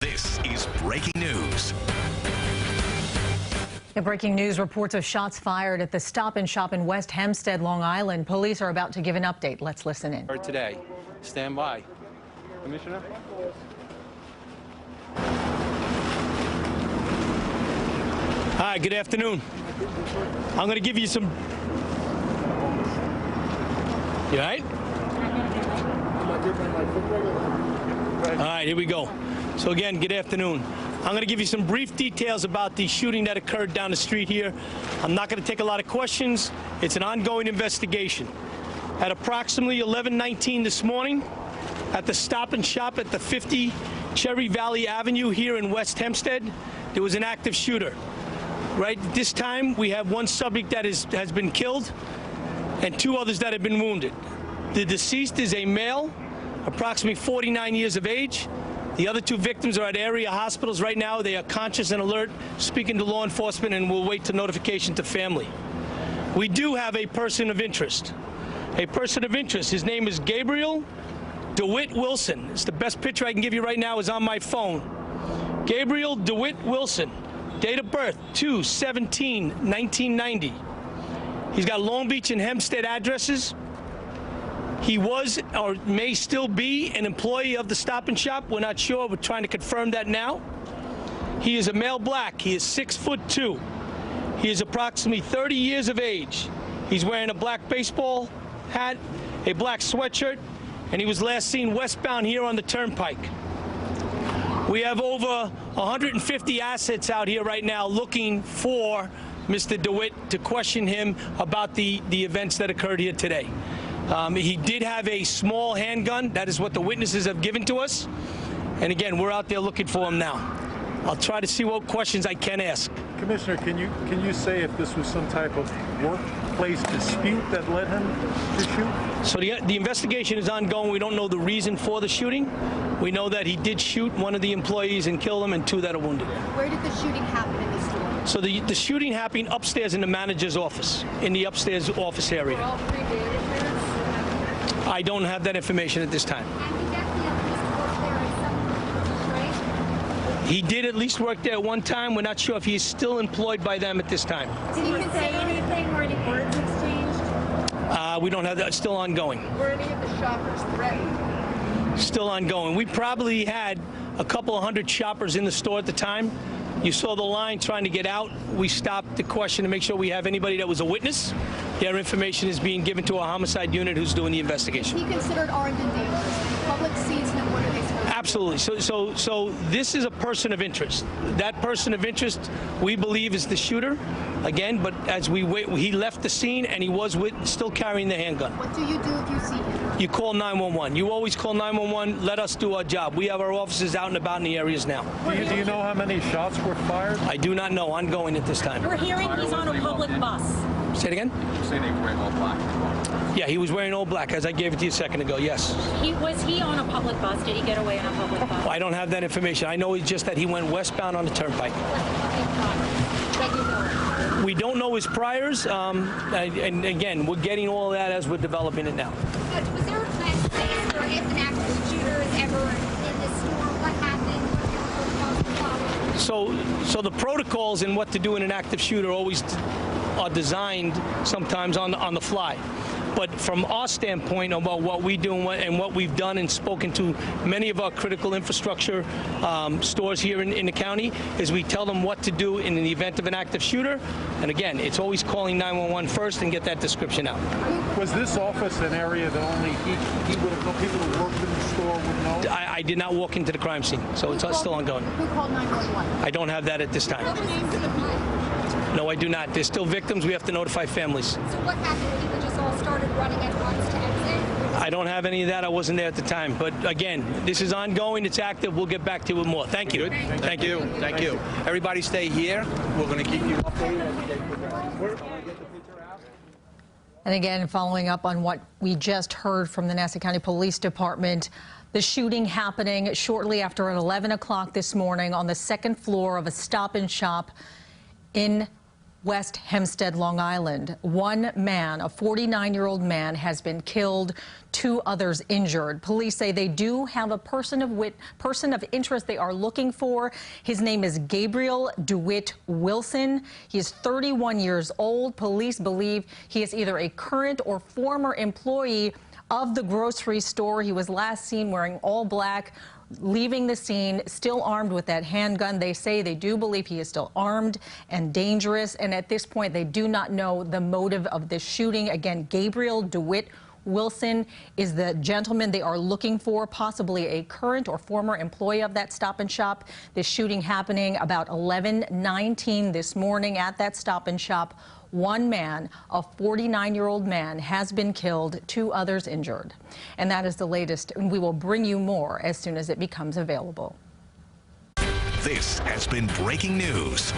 This is breaking news. In breaking news, reports of shots fired at the Stop and Shop in West Hempstead, Long Island. Police are about to give an update. Let's listen in. Today, stand by. Commissioner? Hi, good afternoon. I'm going to give you some... You all right? All right, here we go. So again, good afternoon. I'm going to give you some brief details about the shooting that occurred down the street here. I'm not going to take a lot of questions. It's an ongoing investigation. At approximately 11:19 this morning, at the Stop and Shop at the 50 Cherry Valley Avenue here in West Hempstead, there was an active shooter. Right at this time, we have one subject that has been killed and two others that have been wounded. The deceased is a male, approximately 49 years of age. The other two victims are at area hospitals right now. They are conscious and alert, speaking to law enforcement, and will wait to notification to family. We do have a person of interest. A person of interest. His name is Gabriel DeWitt Wilson. It's the best picture I can give you right now is on my phone. Gabriel DeWitt Wilson. Date of birth, 2/17/1990. He's got Long Beach and Hempstead addresses. He was or may still be an employee of the Stop and Shop. We're not sure. We're trying to confirm that now. He is a male black. He is 6'2". He is approximately 30 years of age. He's wearing a black baseball hat, a black sweatshirt, and he was last seen westbound here on the Turnpike. We have over 150 assets out here right now looking for Mr. DeWitt to question him about the events that occurred here today. He did have a small handgun. That is what the witnesses have given to us. And again, we're out there looking for him now. I'll try to see what questions I can ask. Commissioner, can you say if this was some type of workplace dispute that led him to shoot? So the investigation is ongoing. We don't know the reason for the shooting. We know that he did shoot one of the employees and kill him, and two that are wounded. Where did the shooting happen in the store? So the shooting happened upstairs in the manager's office, in the upstairs office area. Were all three managers? I don't have that information at this time. And he definitely at least worked there at some point, right? He did at least work there at one time. We're not sure if he's still employed by them at this time. Did he say anything or any words exchanged? We don't have that. It's still ongoing. Were any of the shoppers threatened? Still ongoing. We probably had a couple of hundred shoppers in the store at the time. You saw the line trying to get out. We stopped the question to make sure we have anybody that was a witness. Their information is being given to our homicide unit who's doing the investigation. Is he considered armed and dangerous? If the public sees him, what are they supposed to do? Absolutely. So this is a person of interest. That person of interest, we believe, is the shooter. Again, but as we wait, he left the scene and he was still carrying the handgun. What do you do if you see him? You call 911. You always call 911. Let us do our job. We have our officers out and about in the areas now. Do you know how many shots were fired? I do not know. Ongoing at this time. We're hearing he's on a public bus. Say it again? You're saying they were wearing all black. Yeah, he was wearing all black, as I gave it to you a second ago, yes. Was he on a public bus? Did he get away on a public bus? I don't have that information. I know just that he went westbound on the Turnpike. We don't know his priors, and again, we're getting all that as we're developing it now. Was there a plan space for if an active shooter is ever in this store? What happened? So the protocols and what to do in an active shooter always are designed sometimes on the fly. But from our standpoint about what we do and what we've done and spoken to many of our critical infrastructure stores here in the county, is we tell them what to do in the event of an active shooter. And again, it's always calling 911 first and get that description out. Was this office an area that only he would have known, people who worked in the store would know? I did not walk into the crime scene, so it's still ongoing. Who called 911? I don't have that at this time. No, I do not. There's still victims. We have to notify families. So what happened? People just all started running at once to exit? I don't have any of that. I wasn't there at the time. But again, this is ongoing. It's active. We'll get back to you with more. Thank you. Thank you. Thank you. Everybody stay here. We're going to keep you updated as we get the picture out. And again, following up on what we just heard from the Nassau County Police Department, the shooting happening shortly after 11 o'clock this morning on the second floor of a Stop and Shop in West Hempstead, Long Island. One man, a 49-year-old man, has been killed, 2 others injured. Police say they do have a person of interest they are looking for. His name is Gabriel DeWitt Wilson. He is 31 years old. Police believe he is either a current or former employee of the grocery store. He was last seen wearing all black, leaving the scene still armed with that handgun. They say they do believe he is still armed and dangerous, and at this point they do not know the motive of this shooting. Again, Gabriel DeWitt Wilson is the gentleman they are looking for, possibly a current or former employee of that Stop and Shop. This shooting happening about 11:19 this morning at that Stop and Shop. One man, a 49-year-old man, has been killed, 2 others injured. And that is the latest, and we will bring you more as soon as it becomes available. This has been breaking news.